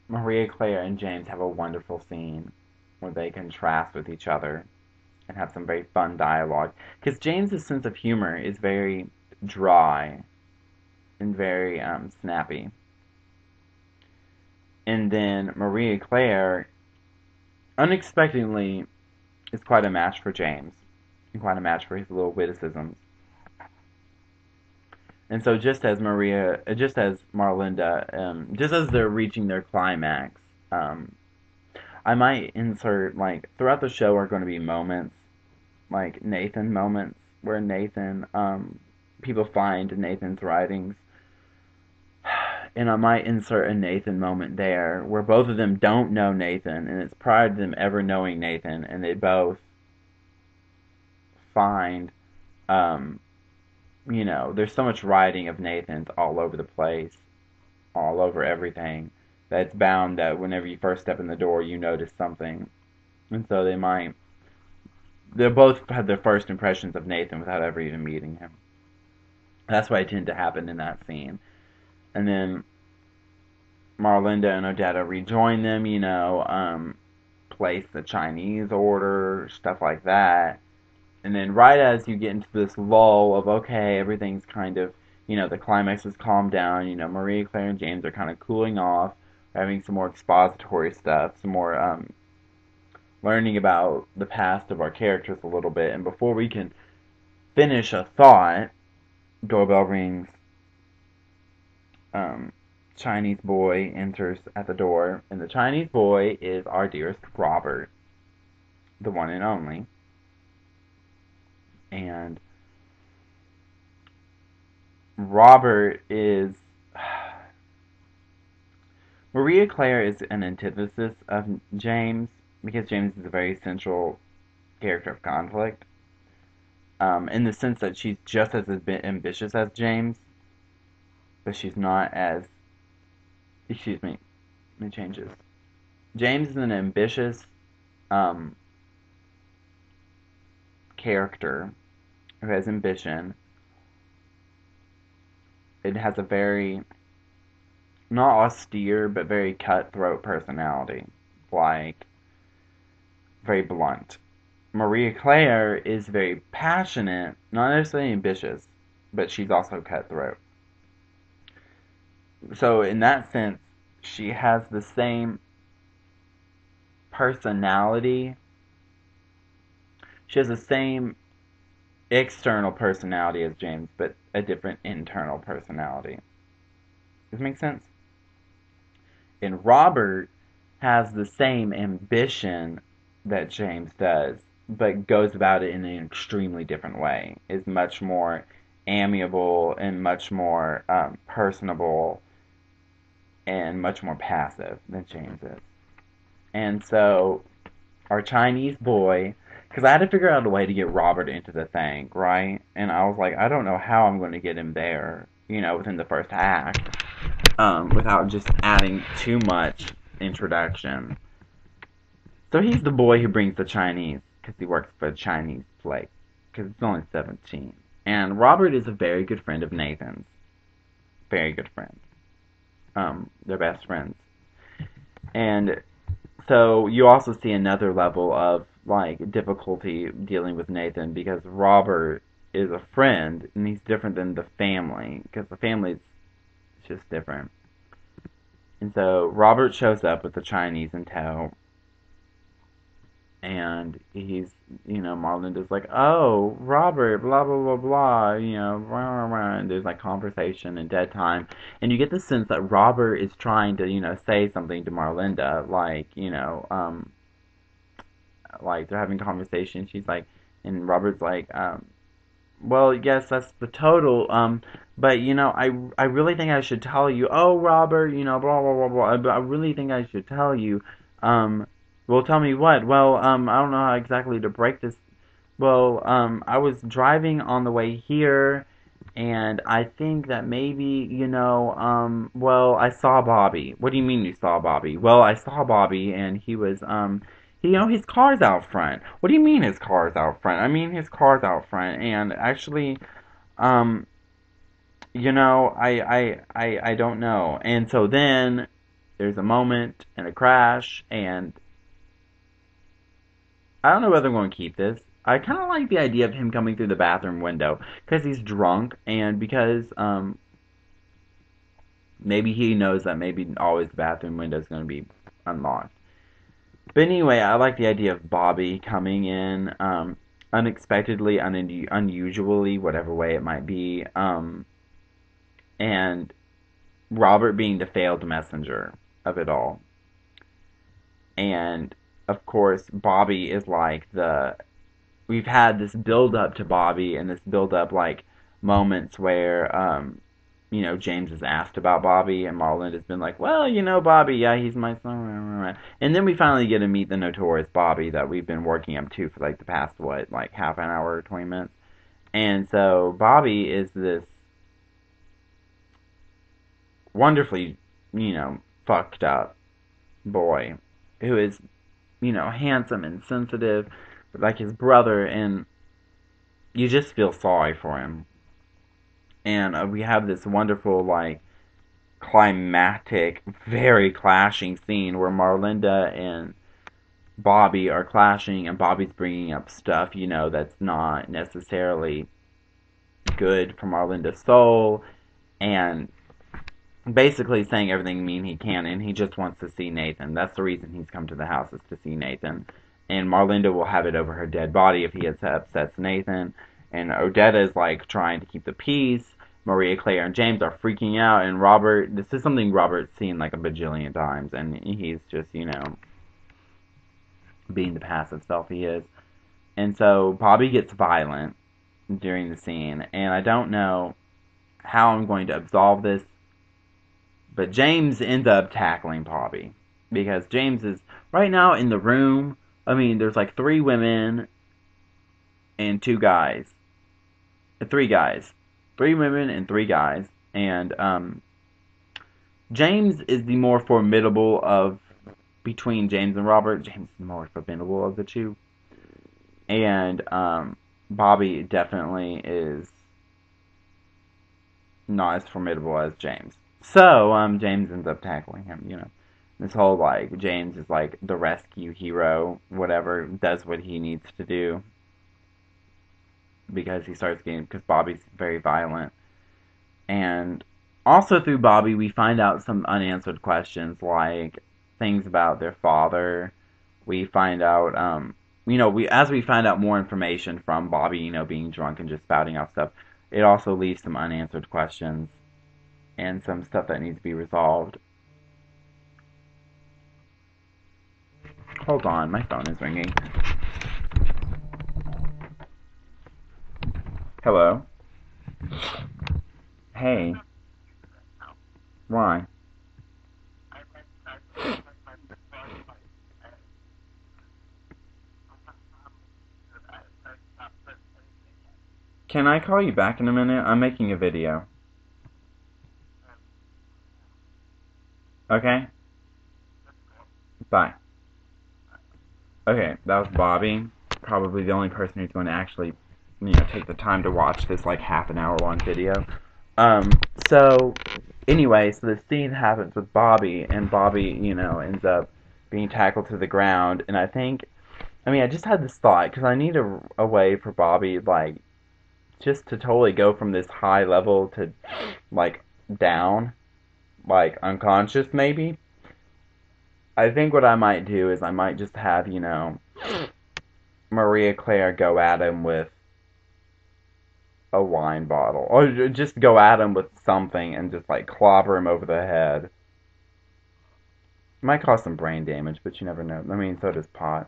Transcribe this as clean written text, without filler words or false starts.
Maria Claire and James have a wonderful scene where they contrast with each other and have some very fun dialogue. Because James's sense of humor is very dry and very snappy. And then Maria Claire, unexpectedly, is quite a match for James. And quite a match for his little witticisms. And so just as Marlinda, just as they're reaching their climax, um, I might insert, like, throughout the show are going to be moments, like Nathan moments, where people find Nathan's writings. And I might insert a Nathan moment there where both of them don't know Nathan, and it's prior to them ever knowing Nathan, and they both find, um, there's so much writing of Nathan's all over the place, all over everything, that it's bound that whenever you first step in the door, you notice something. And so they both had their first impressions of Nathan without ever even meeting him. That's what tended to happen in that scene. And then Marlinda and Odetta rejoin them, place the Chinese order, stuff like that. And then right as you get into this lull of, okay, everything's kind of, the climax has calmed down, Maria Claire and James are kind of cooling off, having some more expository stuff, some more learning about the past of our characters a little bit. And before we can finish a thought, doorbell rings. Chinese boy enters at the door, and the Chinese boy is our dearest Robert, the one and only. And Robert is Maria Claire is an antithesis of James because James is a very central character of conflict. In the sense that she's just as ambitious as James, but she's not as. Excuse me. Let me change this. James is an ambitious um, character who has ambition. It has a very not austere but very cutthroat personality, like very blunt. Maria Claire is very passionate, not necessarily ambitious, but she's also cutthroat. So in that sense, she has the same personality. She has the same external personality as James, but a different internal personality. Does this make sense? And Robert has the same ambition that James does, but goes about it in an extremely different way. Is much more amiable and much more personable and much more passive than James is. And so our Chinese boy, because I had to figure out a way to get Robert into the thing, right? And I was like, I don't know how I'm going to get him there, within the first act, without just adding too much introduction. So he's the boy who brings the Chinese, because he works for a Chinese place, because he's only 17. And Robert is a very good friend of Nathan's. Very good friend. They're best friends. And so you also see another level of like difficulty dealing with Nathan because Robert is a friend and he's different than the family because the family's just different. And so Robert shows up with the Chinese in tow, and Marlon like, oh, Robert, blah, blah, blah, blah, blah, blah, and there's like conversation and dead time. And you get the sense that Robert is trying to, say something to Marlinda, like they're having conversation. She's like, and Robert's like, well, yes, that's the total, but, I really think I should tell you, oh, Robert, blah, blah, blah, blah, but I really think I should tell you, well, tell me what? Well, I don't know how exactly to break this. Well, I was driving on the way here, and I think that maybe, well, I saw Bobby. What do you mean you saw Bobby? Well, I saw Bobby, and he was, his car's out front. What do you mean his car's out front? I mean his car's out front, and actually, I don't know. And so then there's a moment and a crash, and I don't know whether I'm going to keep this. I kind of like the idea of him coming through the bathroom window because he's drunk and because maybe he knows that maybe always the bathroom window is going to be unlocked. But anyway, I like the idea of Bobby coming in unexpectedly, unusually, whatever way it might be, and Robert being the failed messenger of it all. And of course, Bobby is like we've had this build up to Bobby and this build up like moments where James is asked about Bobby and Marlon has been like, well, Bobby, yeah, he's my son. And then we finally get to meet the notorious Bobby that we've been working up to for like the past like half an hour or 20 minutes. And so Bobby is this wonderfully, fucked up boy who is, handsome and sensitive like his brother, and you just feel sorry for him. And we have this wonderful, like, climactic, very clashing scene where Marlinda and Bobby are clashing, and Bobby's bringing up stuff, that's not necessarily good for Marlinda's soul, and basically saying everything mean he can, and he just wants to see Nathan. That's the reason he's come to the house, is to see Nathan. And Marlinda will have it over her dead body if he upsets Nathan. And Odetta is like trying to keep the peace. Maria Claire and James are freaking out, and Robert, this is something Robert's seen like a bajillion times, and he's just, being the passive self he is. And so Bobby gets violent during the scene, and I don't know how I'm going to absolve this, but James ends up tackling Bobby, because James is right now in the room. I mean, there's like 3 women and 2 guys. 3 guys. 3 women and 3 guys. And James is the more formidable of, between James and Robert, James is the more formidable of the 2. And Bobby definitely is not as formidable as James. So James ends up tackling him, This whole, like, James is, like, the rescue hero, whatever, does what he needs to do. Because Bobby's very violent. And also through Bobby, we find out some unanswered questions, like things about their father. We find out, as we find out more information from Bobby, being drunk and just spouting off stuff, it also leaves some unanswered questions and some stuff that needs to be resolved. Hold on, my phone is ringing. Hello? Hey. Why? Can I call you back in a minute? I'm making a video. Okay? Bye. Okay, that was Bobby. Probably the only person who's going to actually, take the time to watch this, like, half an hour long video. So, anyway, so the scene happens with Bobby, and Bobby, ends up being tackled to the ground, and I just had this thought, because I need a way for Bobby, like, just to totally go from this high level to, like, down, like, unconscious, maybe. I think what I might do is I might just have, Maria Claire go at him with a wine bottle. Or just go at him with something and just, like, clobber him over the head. It might cause some brain damage, but you never know. I mean, so does pot.